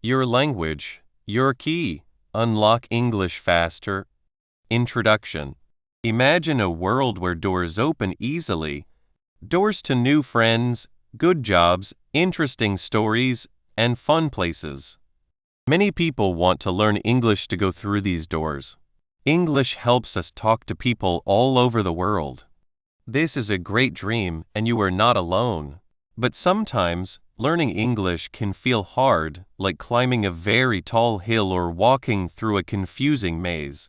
Your language, your key. Unlock English faster. Introduction. Imagine a world where doors open easily. Doors to new friends, good jobs, interesting stories, and fun places. Many people want to learn English to go through these doors. English helps us talk to people all over the world. This is a great dream, and you are not alone. But sometimes, learning English can feel hard, like climbing a very tall hill or walking through a confusing maze.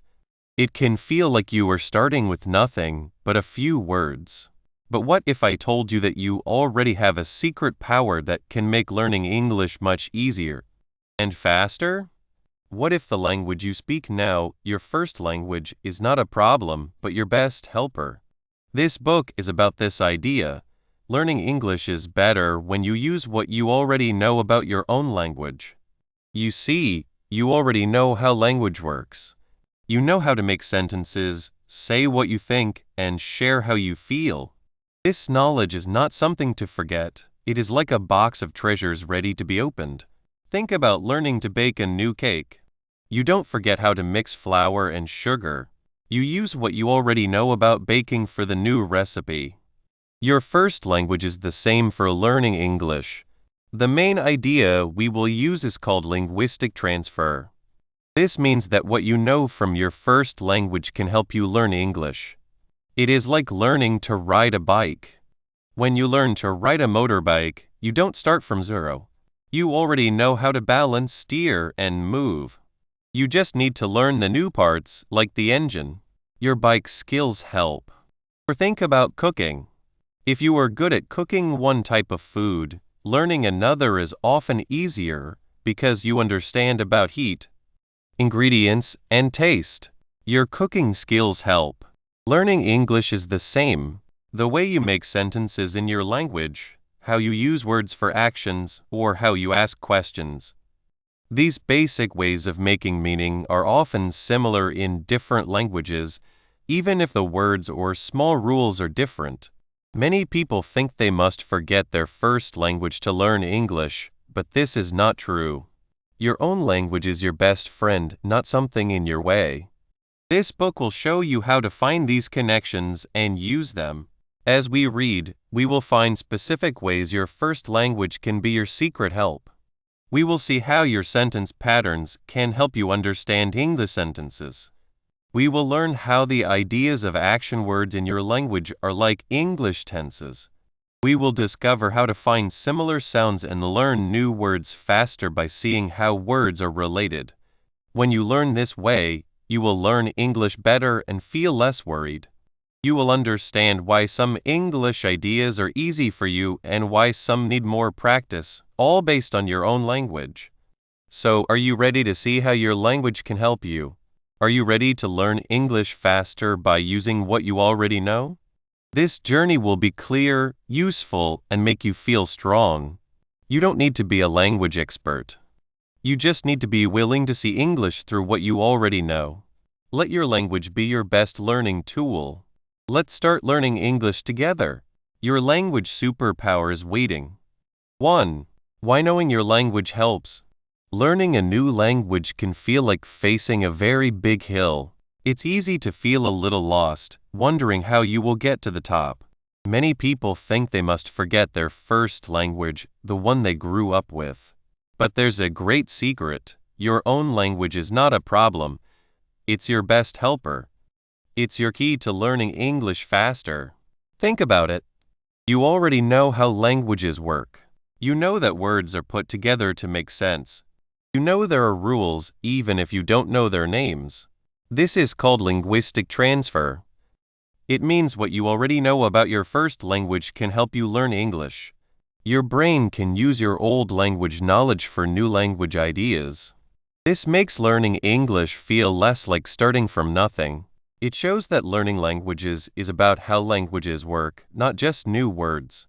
It can feel like you are starting with nothing but a few words. But what if I told you that you already have a secret power that can make learning English much easier and faster? What if the language you speak now, your first language, is not a problem but your best helper? This book is about this idea. Learning English is better when you use what you already know about your own language. You see, you already know how language works. You know how to make sentences, say what you think, and share how you feel. This knowledge is not something to forget. It is like a box of treasures ready to be opened. Think about learning to bake a new cake. You don't forget how to mix flour and sugar. You use what you already know about baking for the new recipe. Your first language is the same for learning English. The main idea we will use is called linguistic transfer. This means that what you know from your first language can help you learn English. It is like learning to ride a bike. When you learn to ride a motorbike, you don't start from zero. You already know how to balance, steer, and move. You just need to learn the new parts, like the engine. Your bike skills help. Or think about cooking. If you are good at cooking one type of food, learning another is often easier because you understand about heat, ingredients, and taste. Your cooking skills help. Learning English is the same. The way you make sentences in your language, how you use words for actions, or how you ask questions. These basic ways of making meaning are often similar in different languages, even if the words or small rules are different. Many people think they must forget their first language to learn English, but this is not true. Your own language is your best friend, not something in your way. This book will show you how to find these connections and use them. As we read, we will find specific ways your first language can be your secret help. We will see how your sentence patterns can help you understand English sentences. We will learn how the ideas of action words in your language are like English tenses. We will discover how to find similar sounds and learn new words faster by seeing how words are related. When you learn this way, you will learn English better and feel less worried. You will understand why some English ideas are easy for you and why some need more practice, all based on your own language. So, are you ready to see how your language can help you? Are you ready to learn English faster by using what you already know? This journey will be clear, useful, and make you feel strong. You don't need to be a language expert. You just need to be willing to see English through what you already know. Let your language be your best learning tool. Let's start learning English together. Your language superpower is waiting. 1. Why knowing your language helps. Learning a new language can feel like facing a very big hill. It's easy to feel a little lost, wondering how you will get to the top. Many people think they must forget their first language, the one they grew up with. But there's a great secret. Your own language is not a problem. It's your best helper. It's your key to learning English faster. Think about it. You already know how languages work. You know that words are put together to make sense. You know there are rules even if you don't know their names. This is called linguistic transfer. It means what you already know about your first language can help you learn English. Your brain can use your old language knowledge for new language ideas. This makes learning English feel less like starting from nothing. It shows that learning languages is about how languages work, not just new words.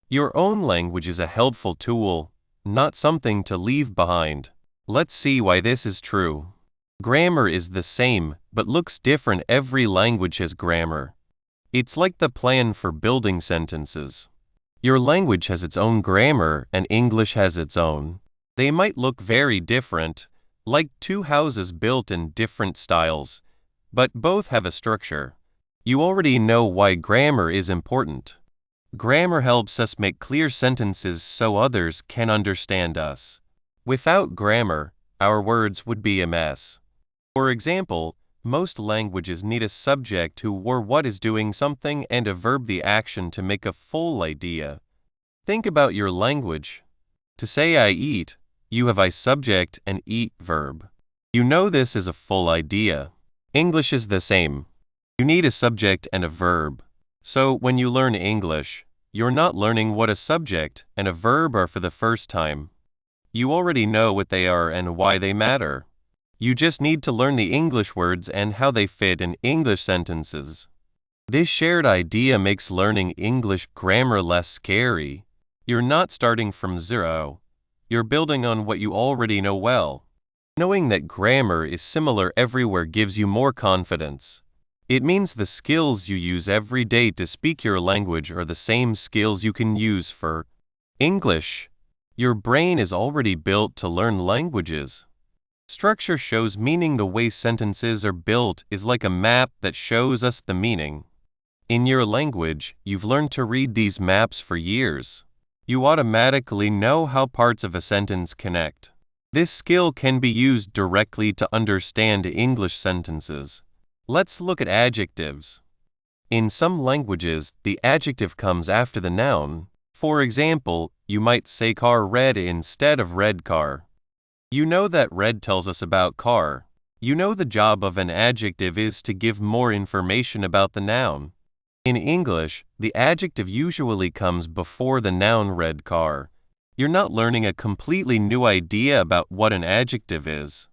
Your own language is a helpful tool, not something to leave behind. Let's see why this is true. Grammar is the same, but looks different. Every language has grammar. It's like the plan for building sentences. Your language has its own grammar and English has its own. They might look very different, like two houses built in different styles, but both have a structure. You already know why grammar is important. Grammar helps us make clear sentences so others can understand us. Without grammar, our words would be a mess. For example, most languages need a subject who or what is doing something and a verb the action to make a full idea. Think about your language. To say I eat, you have I subject and eat verb. You know this is a full idea. English is the same. You need a subject and a verb. So when you learn English, you're not learning what a subject and a verb are for the first time. You already know what they are and why they matter. You just need to learn the English words and how they fit in English sentences. This shared idea makes learning English grammar less scary. You're not starting from zero. You're building on what you already know well. Knowing that grammar is similar everywhere gives you more confidence. It means the skills you use every day to speak your language are the same skills you can use for English. Your brain is already built to learn languages. Structure shows meaning. The way sentences are built is like a map that shows us the meaning. In your language, you've learned to read these maps for years. You automatically know how parts of a sentence connect. This skill can be used directly to understand English sentences. Let's look at adjectives. In some languages, the adjective comes after the noun. For example, you might say car red instead of red car. You know that red tells us about car. You know the job of an adjective is to give more information about the noun. In English, the adjective usually comes before the noun red car. You're not learning a completely new idea about what an adjective is.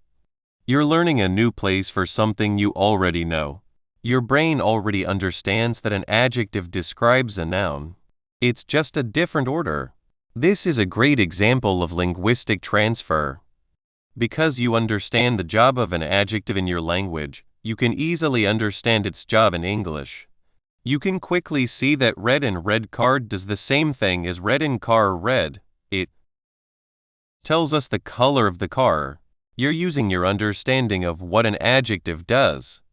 You're learning a new place for something you already know. Your brain already understands that an adjective describes a noun. It's just a different order. This is a great example of linguistic transfer. Because you understand the job of an adjective in your language, you can easily understand its job in English. You can quickly see that red in red car does the same thing as red in car red. It tells us the color of the car. You're using your understanding of what an adjective does.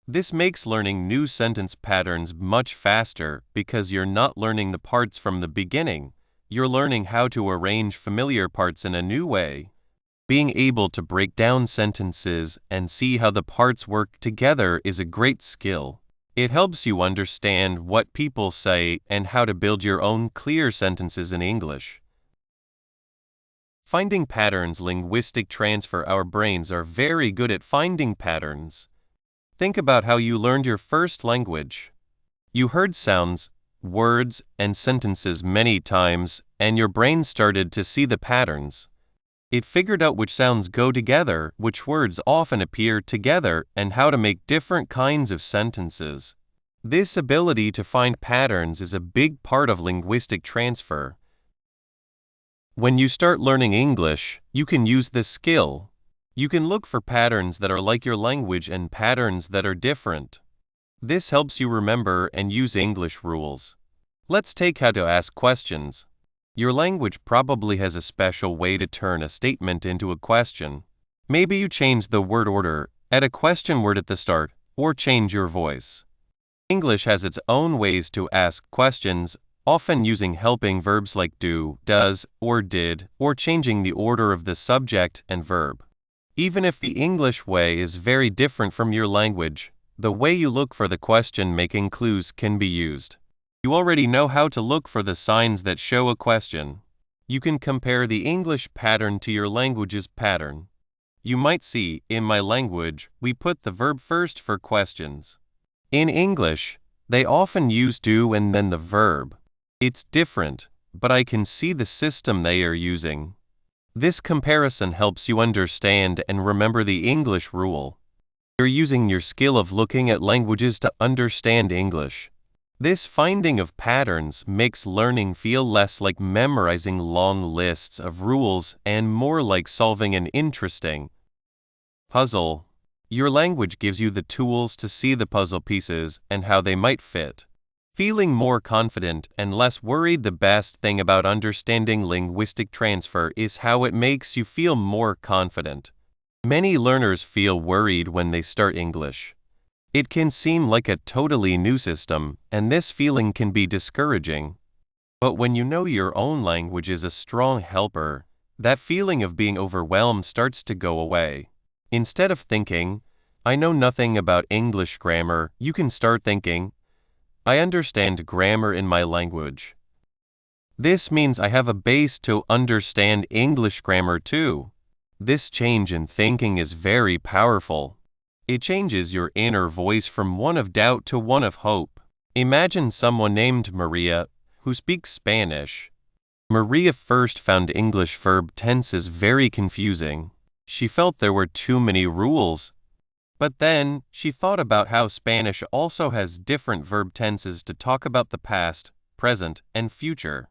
This makes learning new sentence patterns much faster because you're not learning the parts from the beginning. You're learning how to arrange familiar parts in a new way. Being able to break down sentences and see how the parts work together is a great skill. It helps you understand what people say and how to build your own clear sentences in English. Finding patterns. Linguistic transfer. Our brains are very good at finding patterns. Think about how you learned your first language. You heard sounds, words, and sentences many times, and your brain started to see the patterns. It figured out which sounds go together, which words often appear together, and how to make different kinds of sentences. This ability to find patterns is a big part of linguistic transfer. When you start learning English, you can use this skill. You can look for patterns that are like your language and patterns that are different. This helps you remember and use English rules. Let's take how to ask questions. Your language probably has a special way to turn a statement into a question. Maybe you change the word order, add a question word at the start, or change your voice. English has its own ways to ask questions, often using helping verbs like do, does, or did, or changing the order of the subject and verb. Even if the English way is very different from your language, the way you look for the question-making clues can be used. You already know how to look for the signs that show a question. You can compare the English pattern to your language's pattern. You might see, in my language, we put the verb first for questions. In English, they often use do and then the verb. It's different, but I can see the system they are using. This comparison helps you understand and remember the English rule. You're using your skill of looking at languages to understand English. This finding of patterns makes learning feel less like memorizing long lists of rules and more like solving an interesting puzzle. Your language gives you the tools to see the puzzle pieces and how they might fit. Feeling more confident and less worried. The best thing about understanding linguistic transfer is how it makes you feel more confident. Many learners feel worried when they start English. It can seem like a totally new system, and this feeling can be discouraging. But when you know your own language is a strong helper, that feeling of being overwhelmed starts to go away. Instead of thinking, "I know nothing about English grammar," you can start thinking, "I understand grammar in my language. This means I have a base to understand English grammar too." This change in thinking is very powerful. It changes your inner voice from one of doubt to one of hope. Imagine someone named Maria who speaks Spanish. Maria first found English verb tenses very confusing. She felt there were too many rules. But then, she thought about how Spanish also has different verb tenses to talk about the past, present, and future.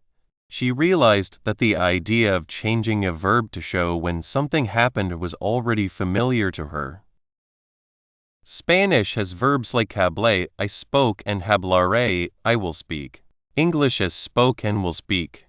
She realized that the idea of changing a verb to show when something happened was already familiar to her. Spanish has verbs like hablé, I spoke, and hablaré, I will speak. English has spoke and will speak.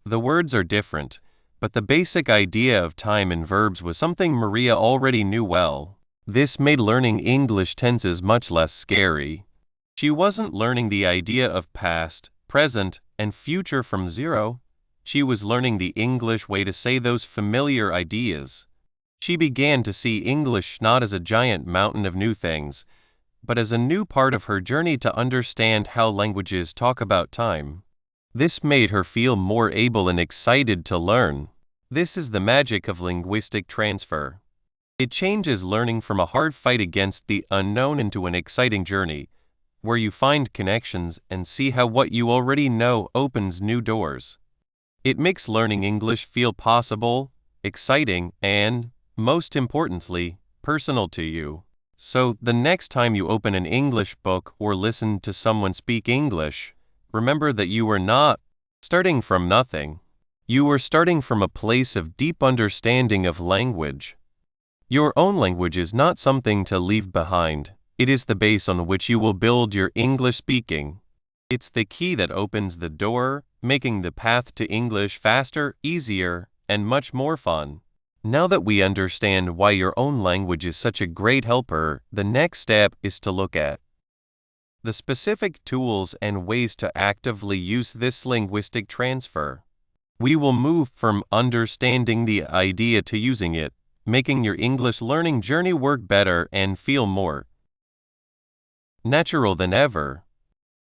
The words are different, but the basic idea of time in verbs was something Maria already knew well. This made learning English tenses much less scary. She wasn't learning the idea of past, present, and future from zero. She was learning the English way to say those familiar ideas. She began to see English not as a giant mountain of new things, but as a new part of her journey to understand how languages talk about time. This made her feel more able and excited to learn. This is the magic of linguistic transfer. It changes learning from a hard fight against the unknown into an exciting journey, where you find connections and see how what you already know opens new doors. It makes learning English feel possible, exciting, and, most importantly, personal to you. So, the next time you open an English book or listen to someone speak English, remember that you are not starting from nothing. You are starting from a place of deep understanding of language. Your own language is not something to leave behind. It is the base on which you will build your English speaking. It's the key that opens the door, making the path to English faster, easier, and much more fun. Now that we understand why your own language is such a great helper, the next step is to look at the specific tools and ways to actively use this linguistic transfer. We will move from understanding the idea to using it, making your English learning journey work better and feel more natural than ever.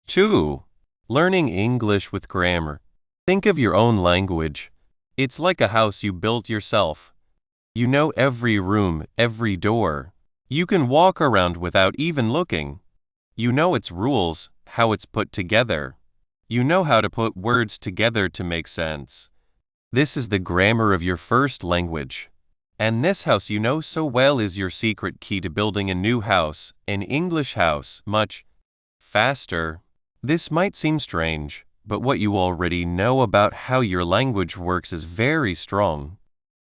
2. Learning English with grammar. Think of your own language. It's like a house you built yourself. You know every room, every door. You can walk around without even looking. You know its rules, how it's put together. You know how to put words together to make sense. This is the grammar of your first language. And this house you know so well is your secret key to building a new house, an English house, much faster. This might seem strange, but what you already know about how your language works is very strong.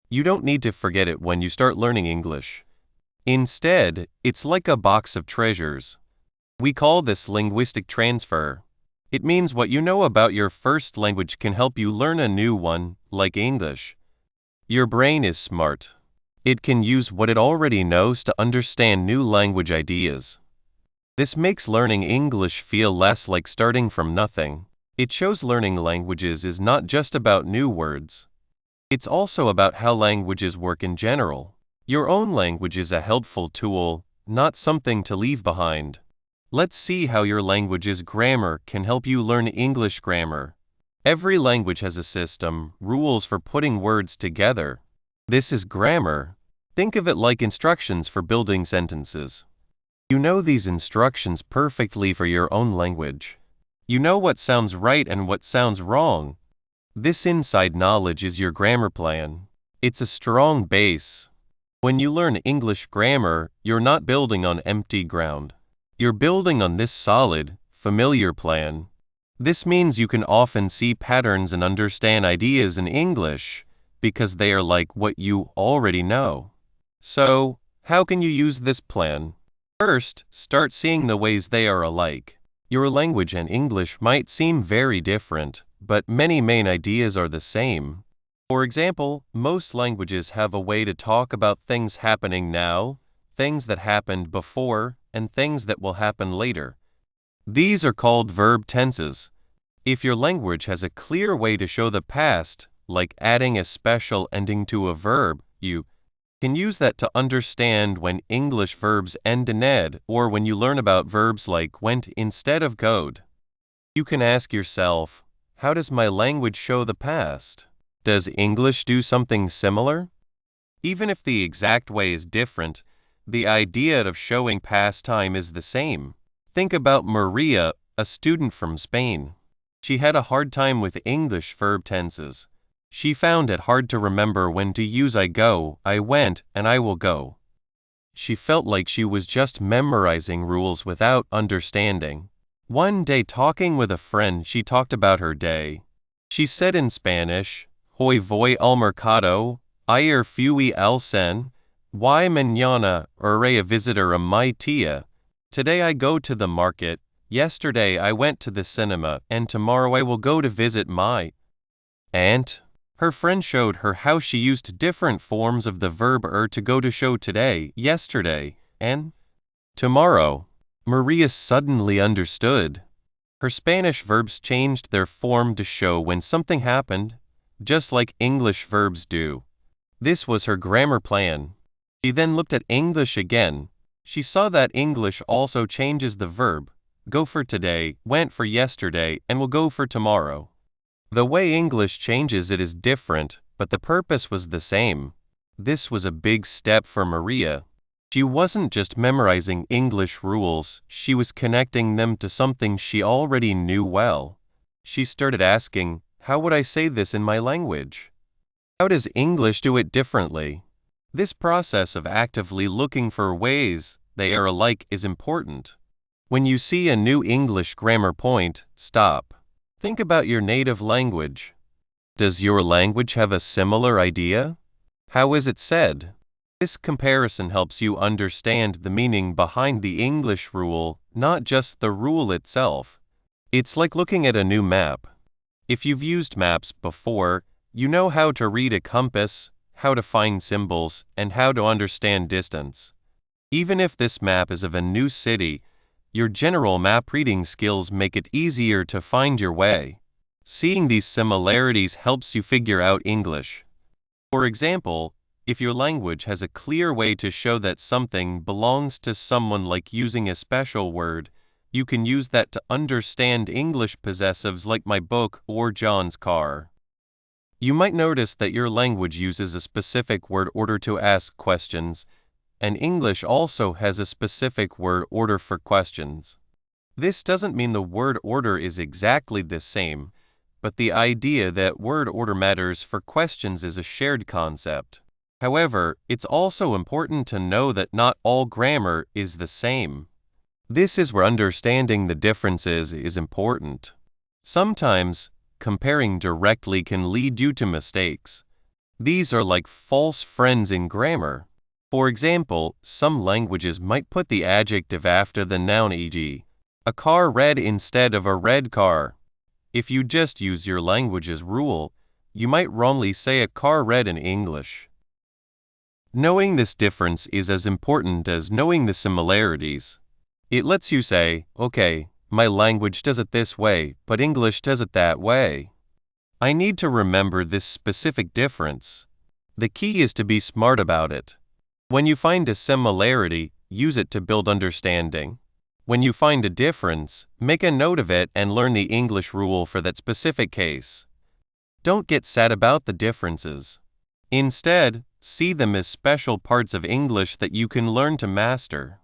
You don't need to forget it when you start learning English. Instead, it's like a box of treasures. We call this linguistic transfer. It means what you know about your first language can help you learn a new one, like English. Your brain is smart. It can use what it already knows to understand new language ideas. This makes learning English feel less like starting from nothing. It shows learning languages is not just about new words. It's also about how languages work in general. Your own language is a helpful tool, not something to leave behind. Let's see how your language's grammar can help you learn English grammar. Every language has a system, rules for putting words together. This is grammar. Think of it like instructions for building sentences. You know these instructions perfectly for your own language. You know what sounds right and what sounds wrong. This inside knowledge is your grammar plan. It's a strong base. When you learn English grammar, you're not building on empty ground. You're building on this solid, familiar plan. This means you can often see patterns and understand ideas in English because they are like what you already know. So, how can you use this plan? First, start seeing the ways they are alike. Your language and English might seem very different, but many main ideas are the same. For example, most languages have a way to talk about things happening now, things that happened before, and things that will happen later. These are called verb tenses. If your language has a clear way to show the past, like adding a special ending to a verb, you can use that to understand when English verbs end in ed or when you learn about verbs like went instead of goed. You can ask yourself, how does my language show the past? Does English do something similar? Even if the exact way is different, the idea of showing past time is the same. Think about Maria, a student from Spain. She had a hard time with English verb tenses. She found it hard to remember when to use I go, I went, and I will go. She felt like she was just memorizing rules without understanding. One day talking with a friend, she talked about her day. She said in Spanish, Hoy voy al mercado, ayer fui al cen, y mañana iré a visitar a mi tía. Today I go to the market, yesterday I went to the cinema, and tomorrow I will go to visit my aunt. Her friend showed her how she used different forms of the verb to go to show today, yesterday, and tomorrow. Maria suddenly understood. Her Spanish verbs changed their form to show when something happened, just like English verbs do. This was her grammar plan. She then looked at English again. She saw that English also changes the verb, go for today, went for yesterday, and will go for tomorrow. The way English changes it is different, but the purpose was the same. This was a big step for Maria. She wasn't just memorizing English rules, she was connecting them to something she already knew well. She started asking, how would I say this in my language? How does English do it differently? This process of actively looking for ways they are alike is important. When you see a new English grammar point, stop. Think about your native language. Does your language have a similar idea? How is it said? This comparison helps you understand the meaning behind the English rule, not just the rule itself. It's like looking at a new map. If you've used maps before, you know how to read a compass, how to find symbols, and how to understand distance. Even if this map is of a new city, your general map reading skills make it easier to find your way. Seeing these similarities helps you figure out English. For example, if your language has a clear way to show that something belongs to someone, like using a special word, you can use that to understand English possessives like my book or John's car. You might notice that your language uses a specific word order to ask questions, and English also has a specific word order for questions. This doesn't mean the word order is exactly the same, but the idea that word order matters for questions is a shared concept. However, it's also important to know that not all grammar is the same. This is where understanding the differences is important. Sometimes, comparing directly can lead you to mistakes. These are like false friends in grammar. For example, some languages might put the adjective after the noun, e.g., a car red instead of a red car. If you just use your language's rule, you might wrongly say a car red in English. Knowing this difference is as important as knowing the similarities. It lets you say, okay, my language does it this way, but English does it that way. I need to remember this specific difference. The key is to be smart about it. When you find a similarity, use it to build understanding. When you find a difference, make a note of it and learn the English rule for that specific case. Don't get sad about the differences. Instead, see them as special parts of English that you can learn to master.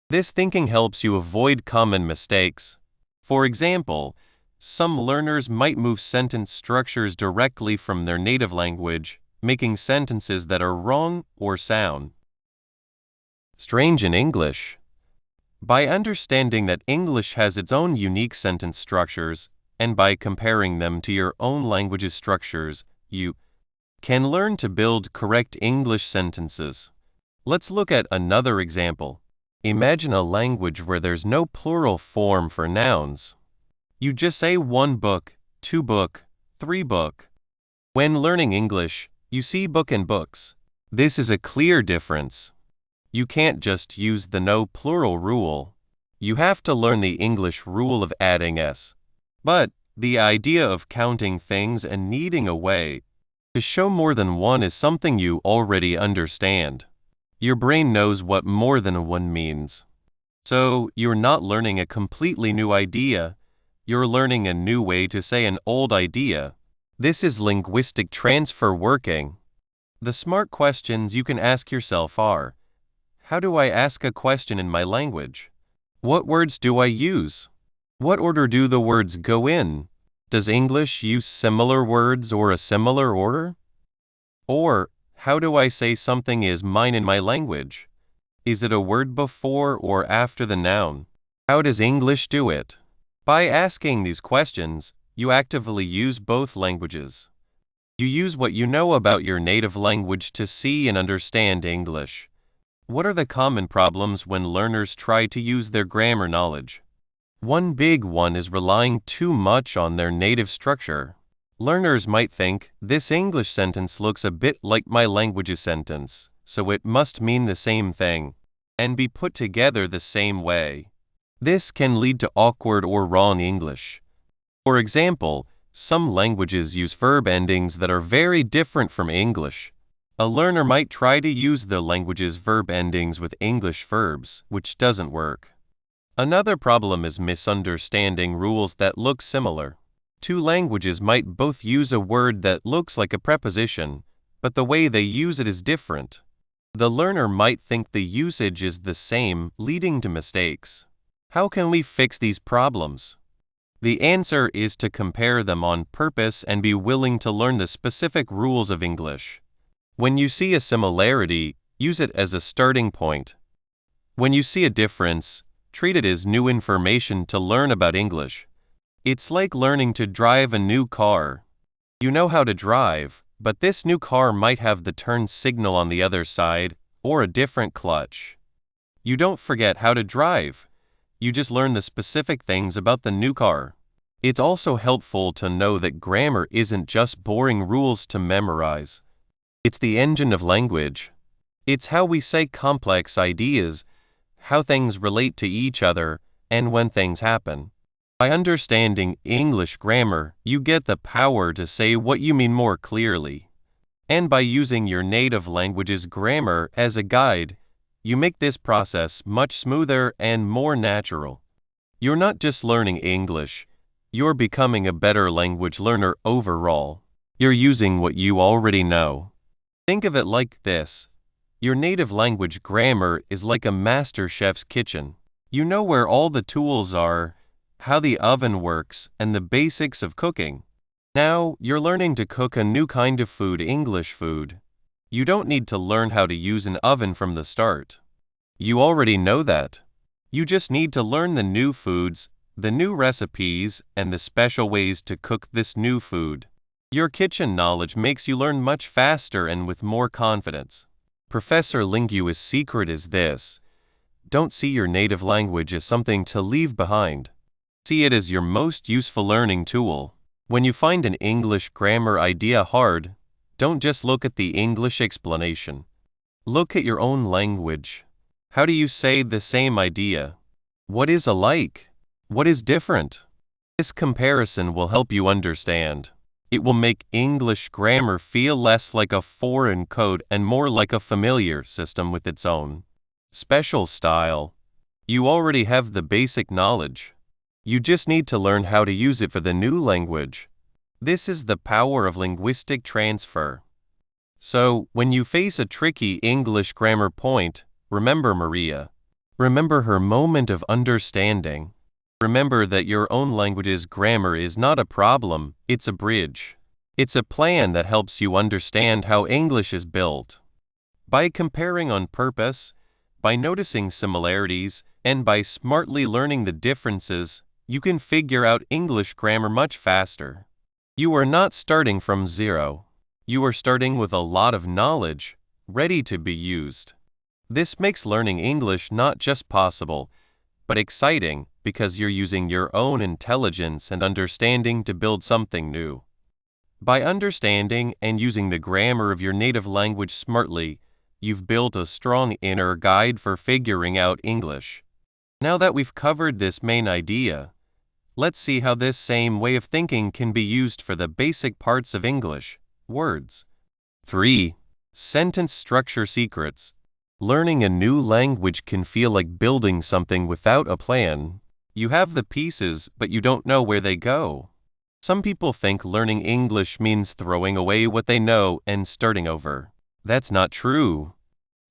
This thinking helps you avoid common mistakes. For example, some learners might move sentence structures directly from their native language, making sentences that are wrong or sound strange in English. By understanding that English has its own unique sentence structures, and by comparing them to your own language's structures, you can learn to build correct English sentences. Let's look at another example. Imagine a language where there's no plural form for nouns. You just say one book, two book, three book. When learning English, you see book and books. This is a clear difference. You can't just use the no plural rule. You have to learn the English rule of adding s. But the idea of counting things and needing a way to show more than one is something you already understand. Your brain knows what more than one means. So you're not learning a completely new idea. You're learning a new way to say an old idea. This is linguistic transfer working. The smart questions you can ask yourself are: how do I ask a question in my language? What words do I use? What order do the words go in? Does English use similar words or a similar order? Or, how do I say something is mine in my language? Is it a word before or after the noun? How does English do it? By asking these questions, you actively use both languages. You use what you know about your native language to see and understand English. What are the common problems when learners try to use their grammar knowledge? One big one is relying too much on their native structure. Learners might think, this English sentence looks a bit like my language's sentence, so it must mean the same thing, and be put together the same way. This can lead to awkward or wrong English. For example, some languages use verb endings that are very different from English. A learner might try to use the language's verb endings with English verbs, which doesn't work. Another problem is misunderstanding rules that look similar. Two languages might both use a word that looks like a preposition, but the way they use it is different. The learner might think the usage is the same, leading to mistakes. How can we fix these problems? The answer is to compare them on purpose and be willing to learn the specific rules of English. When you see a similarity, use it as a starting point. When you see a difference, treat it as new information to learn about English. It's like learning to drive a new car. You know how to drive, but this new car might have the turn signal on the other side or a different clutch. You don't forget how to drive. You just learn the specific things about the new car. It's also helpful to know that grammar isn't just boring rules to memorize. It's the engine of language. It's how we say complex ideas, how things relate to each other, and when things happen. By understanding English grammar, you get the power to say what you mean more clearly. And by using your native language's grammar as a guide, you make this process much smoother and more natural. You're not just learning English, you're becoming a better language learner overall. You're using what you already know. Think of it like this. Your native language grammar is like a master chef's kitchen. You know where all the tools are, how the oven works, and the basics of cooking. Now, you're learning to cook a new kind of food, English food. You don't need to learn how to use an oven from the start. You already know that. You just need to learn the new foods, the new recipes, and the special ways to cook this new food. Your kitchen knowledge makes you learn much faster and with more confidence. Professor Linguist's secret is this: don't see your native language as something to leave behind. See it as your most useful learning tool. When you find an English grammar idea hard, don't just look at the English explanation. Look at your own language. How do you say the same idea? What is alike? What is different? This comparison will help you understand. It will make English grammar feel less like a foreign code and more like a familiar system with its own special style. You already have the basic knowledge. You just need to learn how to use it for the new language. This is the power of linguistic transfer. So, when you face a tricky English grammar point, remember Maria. Remember her moment of understanding. Remember that your own language's grammar is not a problem, it's a bridge. It's a plan that helps you understand how English is built. By comparing on purpose, by noticing similarities, and by smartly learning the differences, you can figure out English grammar much faster. You are not starting from zero. You are starting with a lot of knowledge, ready to be used. This makes learning English not just possible, but exciting because you're using your own intelligence and understanding to build something new. By understanding and using the grammar of your native language smartly, you've built a strong inner guide for figuring out English. Now that we've covered this main idea, let's see how this same way of thinking can be used for the basic parts of English, words. 3. Sentence structure secrets. Learning a new language can feel like building something without a plan. You have the pieces, but you don't know where they go. Some people think learning English means throwing away what they know and starting over. That's not true.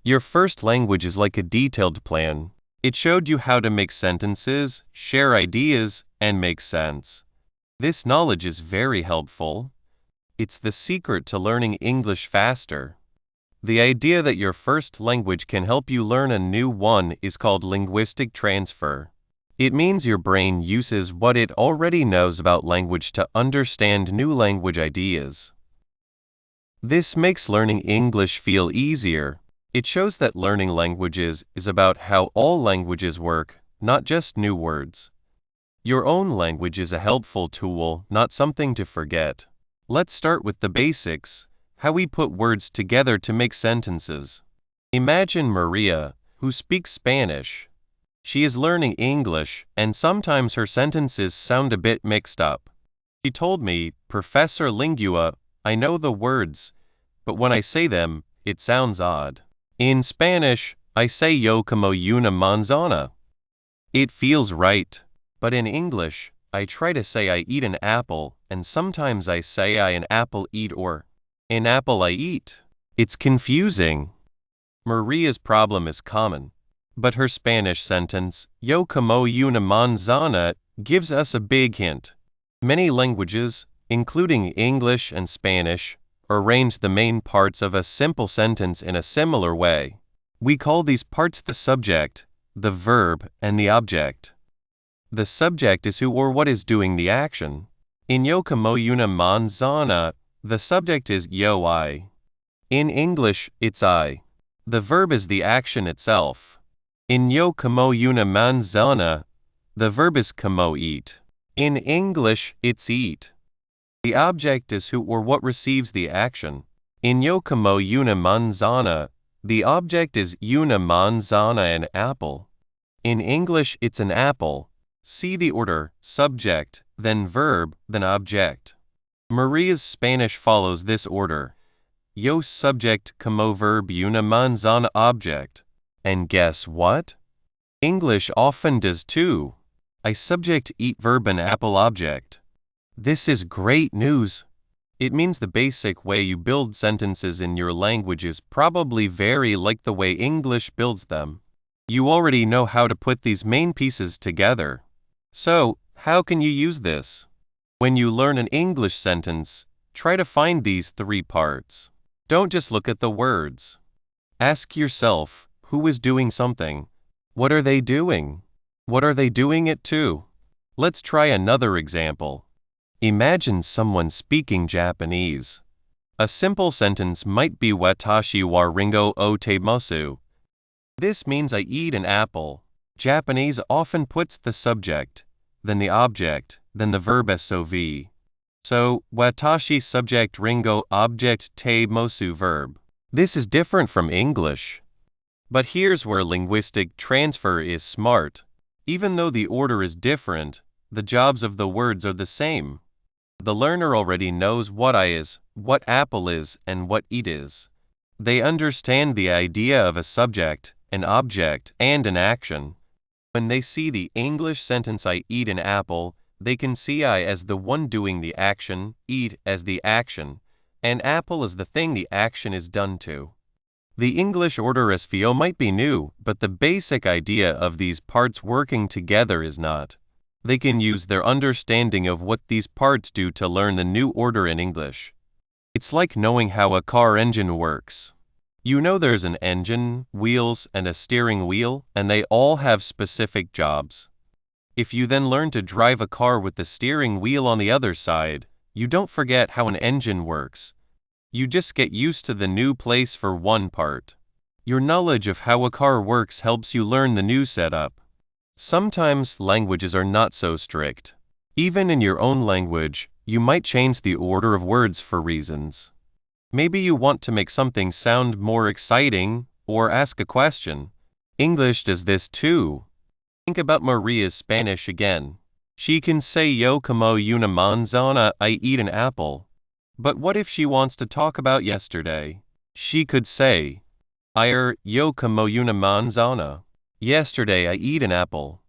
Your first language is like a detailed plan. It showed you how to make sentences, share ideas, and make sense. This knowledge is very helpful. It's the secret to learning English faster. The idea that your first language can help you learn a new one is called linguistic transfer. It means your brain uses what it already knows about language to understand new language ideas. This makes learning English feel easier. It shows that learning languages is about how all languages work, not just new words. Your own language is a helpful tool, not something to forget. Let's start with the basics, how we put words together to make sentences. Imagine Maria, who speaks Spanish. She is learning English, and sometimes her sentences sound a bit mixed up. She told me, "Professor Lingua, I know the words, but when I say them, it sounds odd. In Spanish, I say yo como una manzana. It feels right, but in English, I try to say I eat an apple, and sometimes I say I an apple eat or an apple I eat. It's confusing." Maria's problem is common, but her Spanish sentence, yo como una manzana, gives us a big hint. Many languages, including English and Spanish, arrange the main parts of a simple sentence in a similar way. We call these parts the subject, the verb, and the object. The subject is who or what is doing the action. In yo como una manzana, the subject is yo I. In English, it's I. The verb is the action itself. In yo como una manzana, the verb is como eat. In English, it's eat. The object is who or what receives the action. In yo como una manzana, the object is una manzana, an apple. In English, it's an apple. See the order, subject, then verb, then object. Maria's Spanish follows this order. Yo subject como verb una manzana object. And guess what? English often does too. I subject eat verb an apple object. This is great news. It means the basic way you build sentences in your language is probably very like the way English builds them. You already know how to put these main pieces together. So, how can you use this? When you learn an English sentence, try to find these 3 parts. Don't just look at the words. Ask yourself, who is doing something? What are they doing? What are they doing it to? Let's try another example. Imagine someone speaking Japanese. A simple sentence might be watashi wa ringo o temasu. This means I eat an apple. Japanese often puts the subject, then the object, then the verb sov. So, watashi subject ringo object temasu verb. This is different from English. But here's where linguistic transfer is smart. Even though the order is different, the jobs of the words are the same. The learner already knows what I is, what apple is, and what eat is. They understand the idea of a subject, an object, and an action. When they see the English sentence I eat an apple, they can see I as the one doing the action, eat as the action, and apple as the thing the action is done to. The English order SVO might be new, but the basic idea of these parts working together is not. They can use their understanding of what these parts do to learn the new order in English. It's like knowing how a car engine works. You know there's an engine, wheels, and a steering wheel, and they all have specific jobs. If you then learn to drive a car with the steering wheel on the other side, you don't forget how an engine works. You just get used to the new place for one part. Your knowledge of how a car works helps you learn the new setup. Sometimes languages are not so strict. Even in your own language, you might change the order of words for reasons. Maybe you want to make something sound more exciting or ask a question. English does this too. Think about Maria's Spanish again. She can say yo como una manzana, I eat an apple. But what if she wants to talk about yesterday? She could say, ayer yo como una manzana. Yesterday I eat an apple.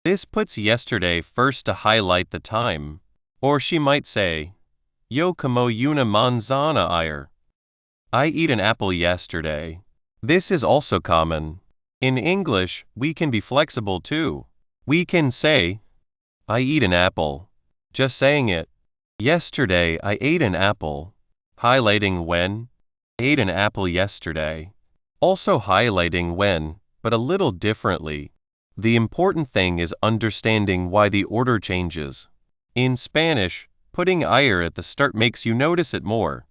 This puts yesterday first to highlight the time. Or she might say, yo como una manzana ayer. I eat an apple yesterday. This is also common. In English, we can be flexible too. We can say, I eat an apple. Just saying it. Yesterday I ate an apple. Highlighting when. I ate an apple yesterday. Also highlighting when, but a little differently. The important thing is understanding why the order changes. In Spanish, putting ayer at the start makes you notice it more.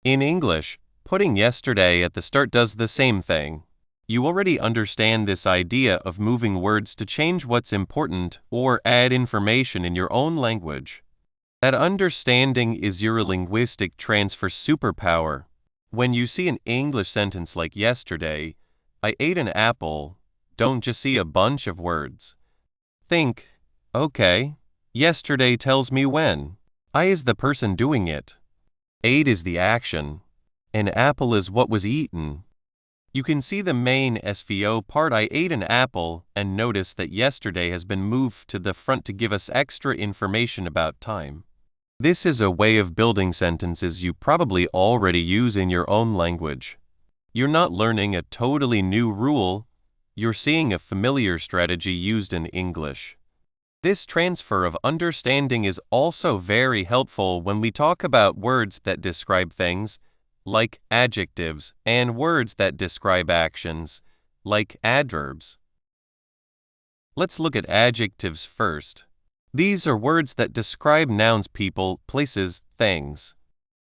In English, putting yesterday at the start does the same thing. You already understand this idea of moving words to change what's important or add information in your own language. That understanding is your linguistic transfer superpower. When you see an English sentence like yesterday, I ate an apple, don't just see a bunch of words. Think, okay, yesterday tells me when. I is the person doing it. Ate is the action. An apple is what was eaten. You can see the main SVO part I ate an apple and notice that yesterday has been moved to the front to give us extra information about time. This is a way of building sentences you probably already use in your own language. You're not learning a totally new rule, you're seeing a familiar strategy used in English. This transfer of understanding is also very helpful when we talk about words that describe things, like adjectives, and words that describe actions, like adverbs. Let's look at adjectives first. These are words that describe nouns, people, places, things.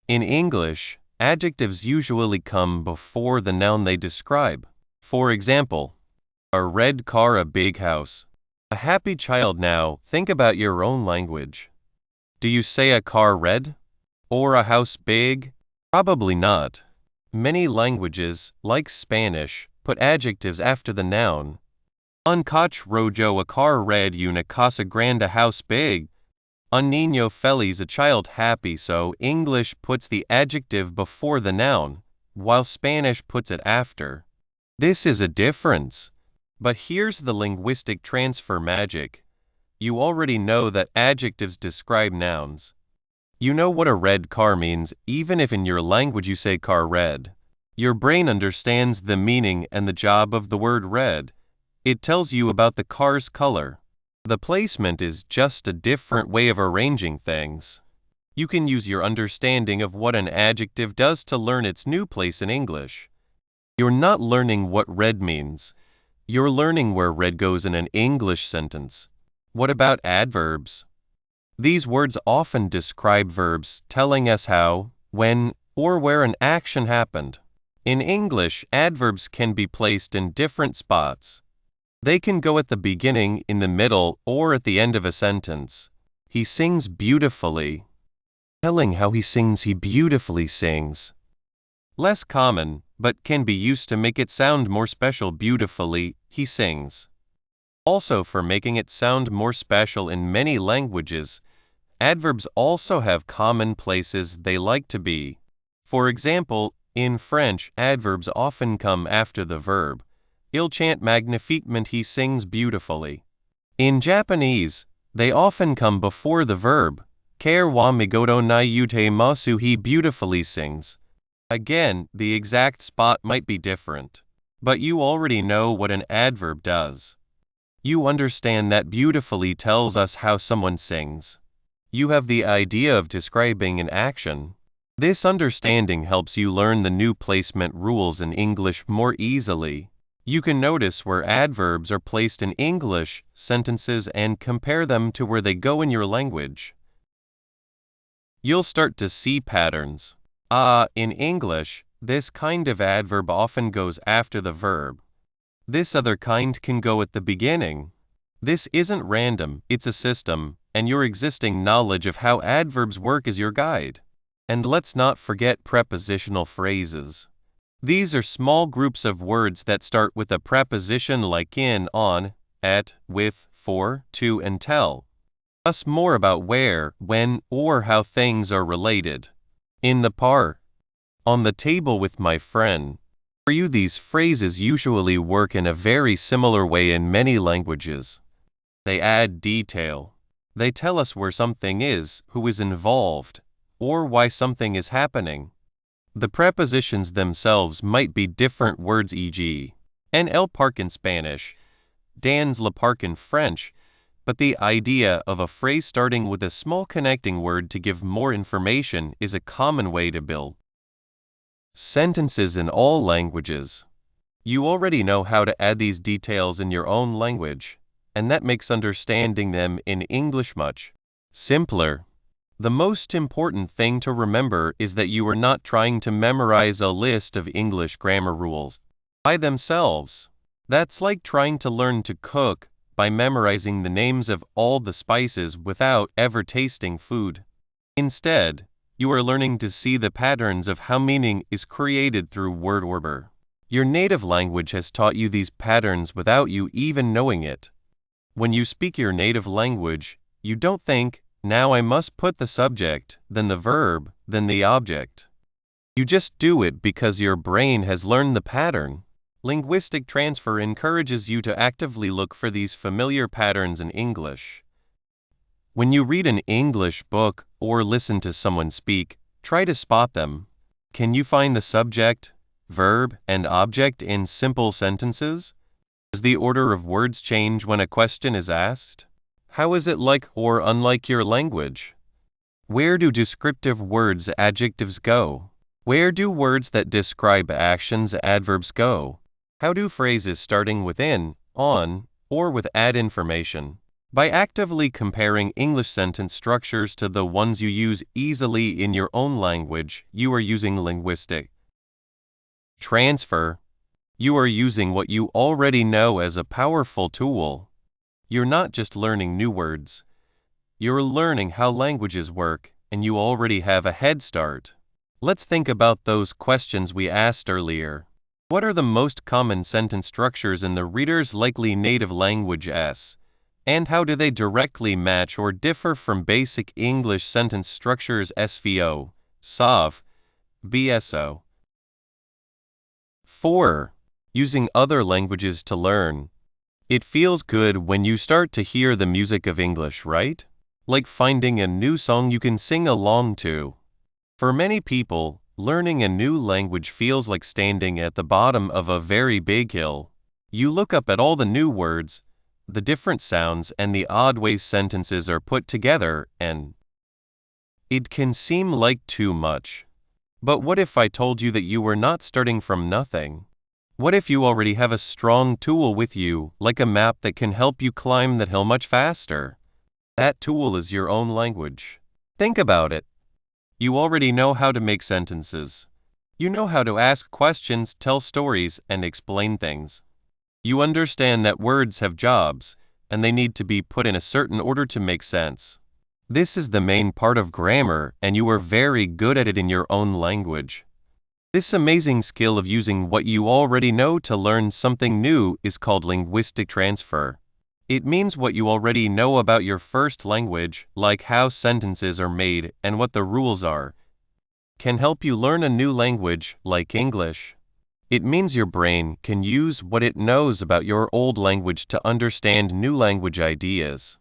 In English, adjectives usually come before the noun they describe. For example, a red car, a big house. A happy child. Now, think about your own language. Do you say a car red? Or a house big? Probably not. Many languages, like Spanish, put adjectives after the noun. Un coche rojo, a car red, una casa grande, a house big. Un niño feliz, a child happy. So English puts the adjective before the noun, while Spanish puts it after. This is a difference. But here's the linguistic transfer magic. You already know that adjectives describe nouns. You know what a red car means, even if in your language you say car red. Your brain understands the meaning and the job of the word red. It tells you about the car's color. The placement is just a different way of arranging things. You can use your understanding of what an adjective does to learn its new place in English. You're not learning what red means. You're learning where red goes in an English sentence. What about adverbs? These words often describe verbs, telling us how, when, or where an action happened. In English, adverbs can be placed in different spots. They can go at the beginning, in the middle, or at the end of a sentence. He sings beautifully. Telling how he sings, he beautifully sings. Less common, but can be used to make it sound more special. Beautifully, he sings. Also, for making it sound more special in many languages, adverbs also have common places they like to be. For example, in French, adverbs often come after the verb. Il chante magnifiquement, he sings beautifully. In Japanese, they often come before the verb. Kare wa migoto ni yute masu, he beautifully sings. Again, the exact spot might be different, but you already know what an adverb does. You understand that beautifully tells us how someone sings. You have the idea of describing an action. This understanding helps you learn the new placement rules in English more easily. You can notice where adverbs are placed in English sentences and compare them to where they go in your language. You'll start to see patterns. In English, This kind of adverb often goes after the verb. This other kind can go at the beginning. This isn't random, it's a system, and your existing knowledge of how adverbs work is your guide. And let's not forget prepositional phrases. These are small groups of words that start with a preposition like in, on, at, with, for, to, and tell us more about where, when, or how things are related. In the park. On the table with my friend. For you, these phrases usually work in a very similar way in many languages. They add detail. They tell us where something is, who is involved, or why something is happening. The prepositions themselves might be different words, e.g., en el parque in Spanish, dans le parc in French, but the idea of a phrase starting with a small connecting word to give more information is a common way to build sentences in all languages. You already know how to add these details in your own language, and that makes understanding them in English much simpler. The most important thing to remember is that you are not trying to memorize a list of English grammar rules by themselves. That's like trying to learn to cook by memorizing the names of all the spices without ever tasting food. Instead, you are learning to see the patterns of how meaning is created through word order. Your native language has taught you these patterns without you even knowing it. When you speak your native language, you don't think, now I must put the subject, then the verb, then the object. You just do it because your brain has learned the pattern. Linguistic transfer encourages you to actively look for these familiar patterns in English. When you read an English book or listen to someone speak, try to spot them. Can you find the subject, verb, and object in simple sentences? Does the order of words change when a question is asked? How is it like or unlike your language? Where do descriptive words, adjectives go? Where do words that describe actions, adverbs go? How do phrases starting with in, on, or with add information? By actively comparing English sentence structures to the ones you use easily in your own language, you are using linguistic transfer. You are using what you already know as a powerful tool. You're not just learning new words. You're learning how languages work, and you already have a head start. Let's think about those questions we asked earlier. What are the most common sentence structures in the reader's likely native language S? And how do they directly match or differ from basic English sentence structures SVO, SOV, BSO? 4. Using other languages to learn. It feels good when you start to hear the music of English, right? Like finding a new song you can sing along to. For many people, learning a new language feels like standing at the bottom of a very big hill. You look up at all the new words, the different sounds, and the odd ways sentences are put together, and it can seem like too much. But what if I told you that you were not starting from nothing? What if you already have a strong tool with you, like a map that can help you climb that hill much faster? That tool is your own language. Think about it. You already know how to make sentences. You know how to ask questions, tell stories, and explain things. You understand that words have jobs, and they need to be put in a certain order to make sense. This is the main part of grammar, and you are very good at it in your own language. This amazing skill of using what you already know to learn something new is called linguistic transfer. It means what you already know about your first language, like how sentences are made and what the rules are, can help you learn a new language, like English. It means your brain can use what it knows about your old language to understand new language ideas.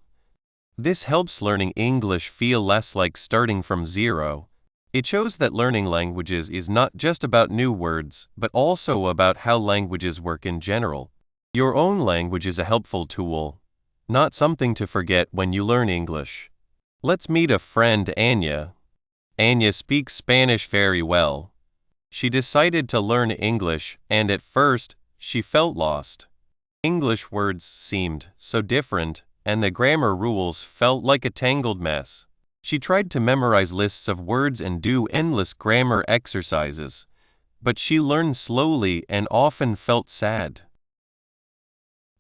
This helps learning English feel less like starting from zero. It shows that learning languages is not just about new words, but also about how languages work in general. Your own language is a helpful tool, not something to forget when you learn English. Let's meet a friend, Anya. Anya speaks Spanish very well. She decided to learn English, and at first, she felt lost. English words seemed so different, and the grammar rules felt like a tangled mess. She tried to memorize lists of words and do endless grammar exercises, but she learned slowly and often felt sad.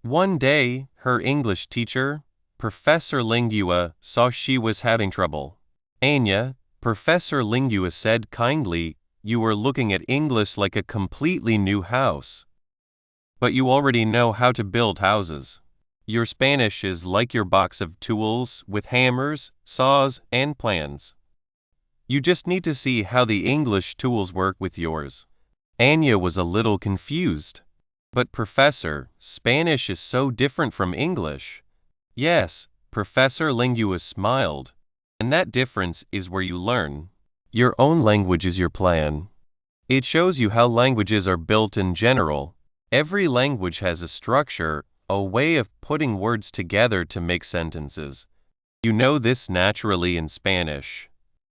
One day, her English teacher, Professor Lingua, saw she was having trouble. Anya, Professor Lingua said kindly, "You are looking at English like a completely new house. But you already know how to build houses. Your Spanish is like your box of tools with hammers, saws, and plans. You just need to see how the English tools work with yours." Anya was a little confused. "But Professor, Spanish is so different from English." "Yes," Professor Lingua smiled. "And that difference is where you learn. Your own language is your plan. It shows you how languages are built in general. Every language has a structure, a way of putting words together to make sentences. You know this naturally in Spanish.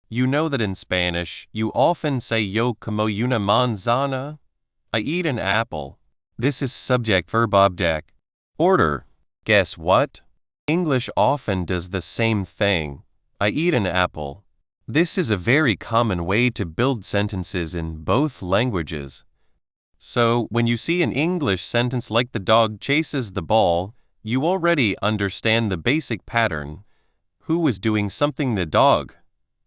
You know that in Spanish, you often say yo como una manzana. I eat an apple. This is subject-verb-object. Order. Guess what? English often does the same thing. I eat an apple. This is a very common way to build sentences in both languages. So, when you see an English sentence like the dog chases the ball, you already understand the basic pattern. Who is doing something? The dog.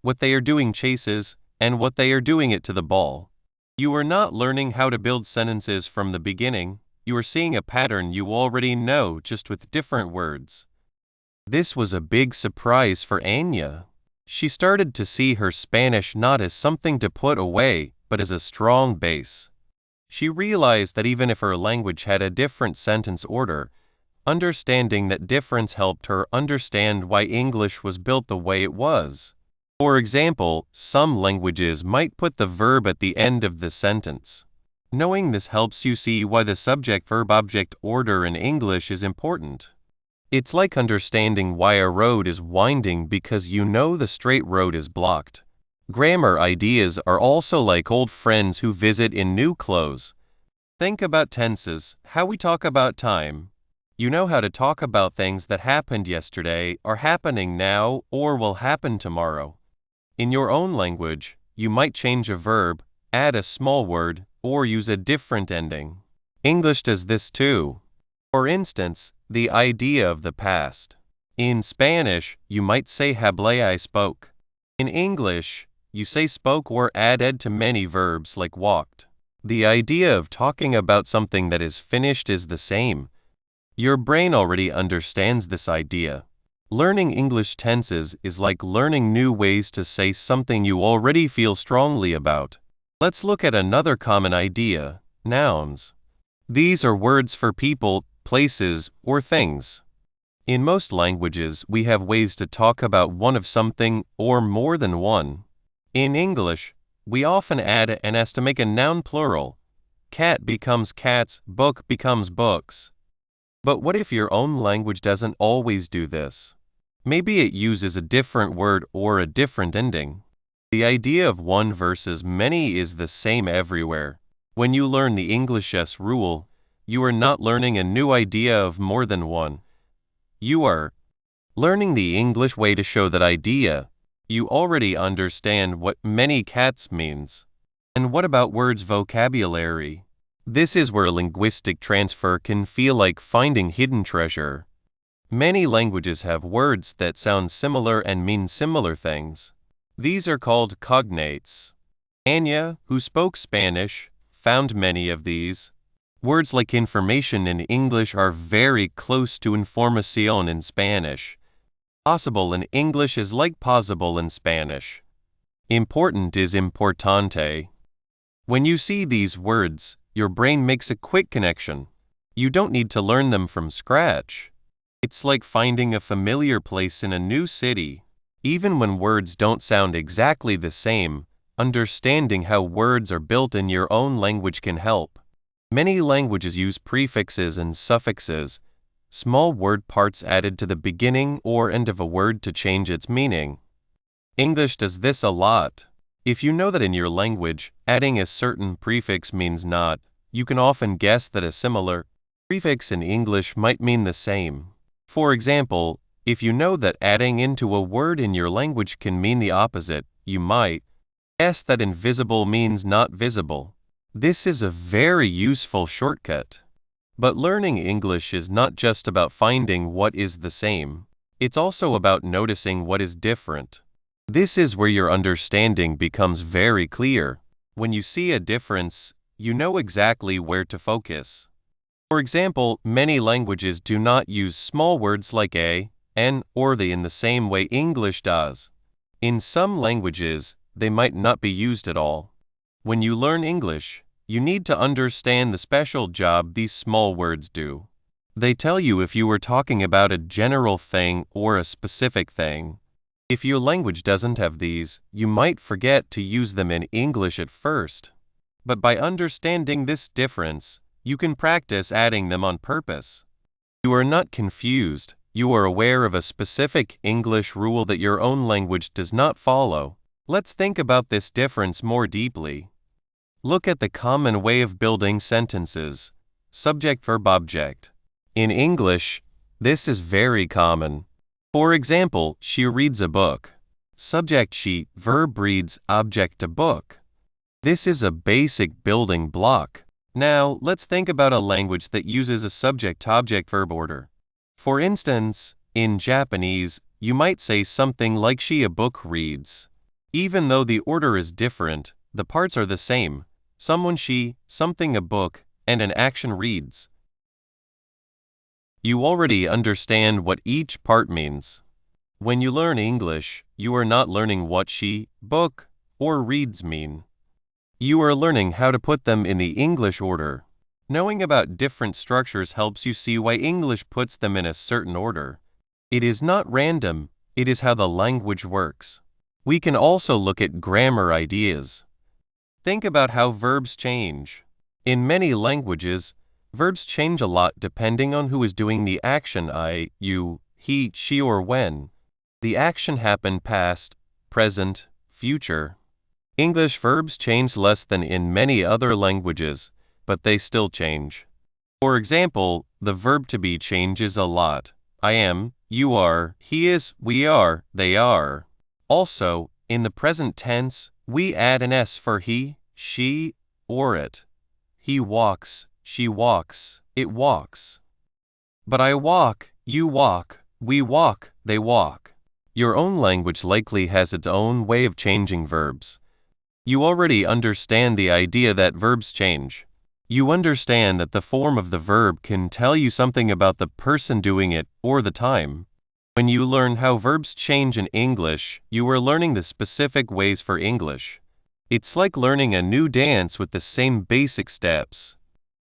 What they are doing chases, and what they are doing it to the ball. You are not learning how to build sentences from the beginning. You are seeing a pattern you already know, just with different words. This was a big surprise for Anya. She started to see her Spanish not as something to put away, but as a strong base. She realized that even if her language had a different sentence order, understanding that difference helped her understand why English was built the way it was. For example, some languages might put the verb at the end of the sentence. Knowing this helps you see why the subject-verb-object order in English is important. It's like understanding why a road is winding because you know the straight road is blocked. Grammar ideas are also like old friends who visit in new clothes. Think about tenses, how we talk about time. You know how to talk about things that happened yesterday, are happening now, or will happen tomorrow. In your own language, you might change a verb, add a small word, or use a different ending. English does this too. For instance, the idea of the past. In Spanish, you might say hablé, I spoke. In English, you say spoke or added to many verbs like walked. The idea of talking about something that is finished is the same. Your brain already understands this idea. Learning English tenses is like learning new ways to say something you already feel strongly about. Let's look at another common idea, nouns. These are words for people, places, or things. In most languages, we have ways to talk about one of something or more than one. In English, we often add an s to make a noun plural. Cat becomes cats, book becomes books. But what if your own language doesn't always do this? Maybe it uses a different word or a different ending. The idea of one versus many is the same everywhere. When you learn the English S rule, you are not learning a new idea of more than one. You are learning the English way to show that idea. You already understand what many cats means. And what about words vocabulary? This is where linguistic transfer can feel like finding hidden treasure. Many languages have words that sound similar and mean similar things. These are called cognates. Anya, who spoke Spanish, found many of these. Words like information in English are very close to información in Spanish. Possible in English is like possible in Spanish. Important is importante. When you see these words, your brain makes a quick connection. You don't need to learn them from scratch. It's like finding a familiar place in a new city. Even when words don't sound exactly the same, understanding how words are built in your own language can help. Many languages use prefixes and suffixes, small word parts added to the beginning or end of a word to change its meaning. English does this a lot. If you know that in your language, adding a certain prefix means not, you can often guess that a similar prefix in English might mean the same. For example, if you know that adding into a word in your language can mean the opposite, you might guess that invisible means not visible. This is a very useful shortcut. But learning English is not just about finding what is the same. It's also about noticing what is different. This is where your understanding becomes very clear. When you see a difference, you know exactly where to focus. For example, many languages do not use small words like a, an, or the in the same way English does. In some languages, they might not be used at all. When you learn English, you need to understand the special job these small words do. They tell you if you were talking about a general thing or a specific thing. If your language doesn't have these, you might forget to use them in English at first. But by understanding this difference, you can practice adding them on purpose. You are not confused. You are aware of a specific English rule that your own language does not follow. Let's think about this difference more deeply. Look at the common way of building sentences: subject, verb, object. In English, this is very common. For example, she reads a book. Subject she, verb reads, object a book. This is a basic building block. Now, let's think about a language that uses a subject-object-verb order. For instance, in Japanese, you might say something like she a book reads. Even though the order is different, the parts are the same: someone she, something a book, and an action reads. You already understand what each part means. When you learn English, you are not learning what she, book, or reads mean. You are learning how to put them in the English order. Knowing about different structures helps you see why English puts them in a certain order. It is not random, it is how the language works. We can also look at grammar ideas. Think about how verbs change. In many languages, verbs change a lot depending on who is doing the action: I, you, he, she, or when. The action happened past, present, future. English verbs change less than in many other languages, but they still change. For example, the verb to be changes a lot: I am, you are, he is, we are, they are. Also, in the present tense, we add an s for he, she, or it. He walks, she walks, it walks. But I walk, you walk, we walk, they walk. Your own language likely has its own way of changing verbs. You already understand the idea that verbs change. You understand that the form of the verb can tell you something about the person doing it or the time. When you learn how verbs change in English, you are learning the specific ways for English. It's like learning a new dance with the same basic steps.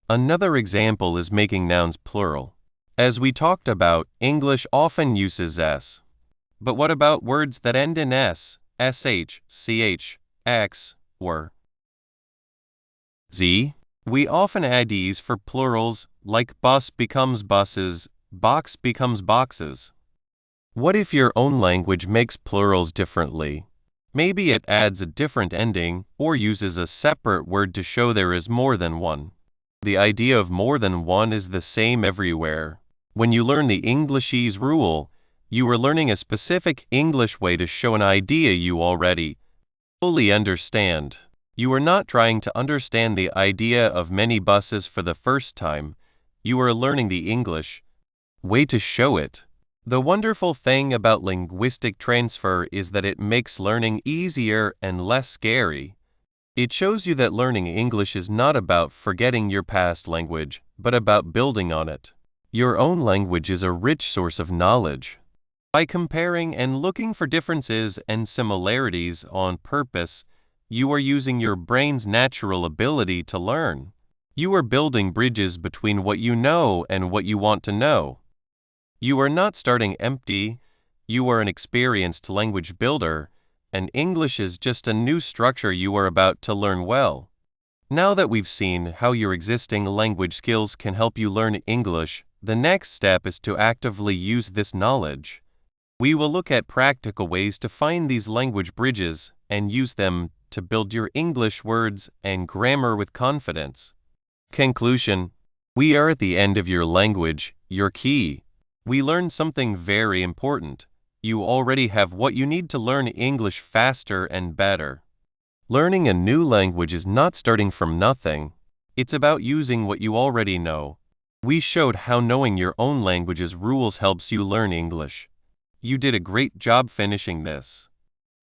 Another example is making nouns plural. As we talked about, English often uses s. But what about words that end in s, sh, ch, x, or z? We often add es for plurals, like bus becomes buses, box becomes boxes. What if your own language makes plurals differently? Maybe it adds a different ending or uses a separate word to show there is more than one. The idea of more than one is the same everywhere. When you learn the Englishese rule, you are learning a specific English way to show an idea you already fully understand. You are not trying to understand the idea of many buses for the first time. You are learning the English way to show it. The wonderful thing about linguistic transfer is that it makes learning easier and less scary. It shows you that learning English is not about forgetting your past language, but about building on it. Your own language is a rich source of knowledge. By comparing and looking for differences and similarities on purpose, you are using your brain's natural ability to learn. You are building bridges between what you know and what you want to know. You are not starting empty. You are an experienced language builder, and English is just a new structure you are about to learn well. Now that we've seen how your existing language skills can help you learn English, the next step is to actively use this knowledge. We will look at practical ways to find these language bridges and use them to build your English words and grammar with confidence. Conclusion: we are at the end of your language, your key. We learned something very important. You already have what you need to learn English faster and better. Learning a new language is not starting from nothing. It's about using what you already know. We showed how knowing your own language's rules helps you learn English. You did a great job finishing this.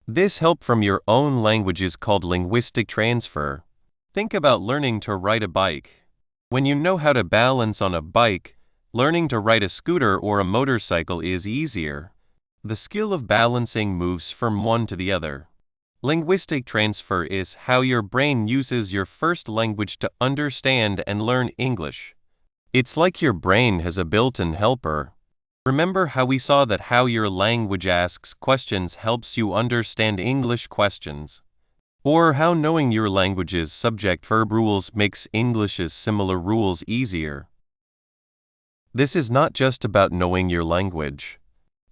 This help from your own language is called linguistic transfer. Think about learning to ride a bike. When you know how to balance on a bike, learning to ride a scooter or a motorcycle is easier. The skill of balancing moves from one to the other. Linguistic transfer is how your brain uses your first language to understand and learn English. It's like your brain has a built-in helper. Remember how we saw that how your language asks questions helps you understand English questions? Or how knowing your language's subject-verb rules makes English's similar rules easier? This is not just about knowing your language.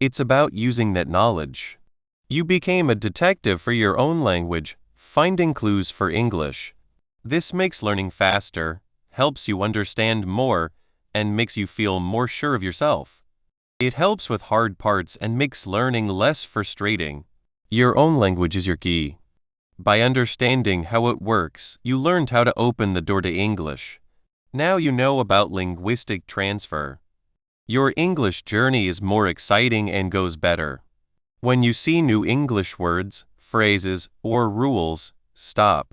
It's about using that knowledge. You became a detective for your own language, finding clues for English. This makes learning faster, helps you understand more, and makes you feel more sure of yourself. It helps with hard parts and makes learning less frustrating. Your own language is your key. By understanding how it works, you learned how to open the door to English. Now you know about linguistic transfer. Your English journey is more exciting and goes better. When you see new English words, phrases, or rules, stop.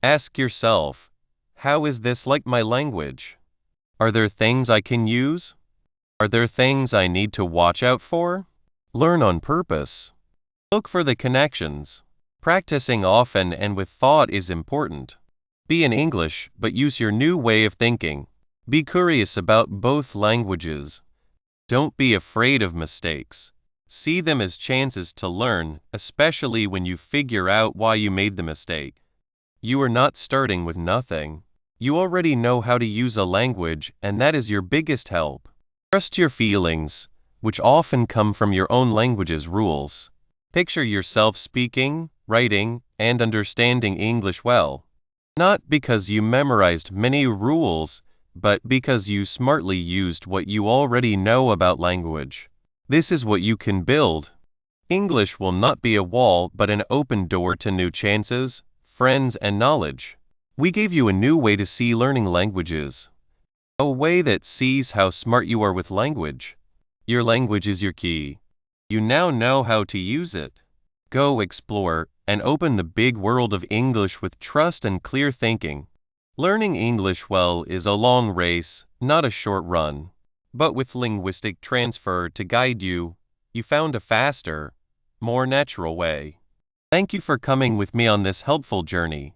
Ask yourself, how is this like my language? Are there things I can use? Are there things I need to watch out for? Learn on purpose. Look for the connections. Practicing often and with thought is important. Be in English, but use your new way of thinking. Be curious about both languages. Don't be afraid of mistakes. See them as chances to learn, especially when you figure out why you made the mistake. You are not starting with nothing. You already know how to use a language, and that is your biggest help. Trust your feelings, which often come from your own language's rules. Picture yourself speaking, writing, and understanding English well. Not because you memorized many rules, but because you smartly used what you already know about language. This is what you can build. English will not be a wall but an open door to new chances, friends, and knowledge. We gave you a new way to see learning languages. A way that sees how smart you are with language. Your language is your key. You now know how to use it. Go explore and open the big world of English with trust and clear thinking. Learning English well is a long race, not a short run. But with linguistic transfer to guide you, you found a faster, more natural way. Thank you for coming with me on this helpful journey.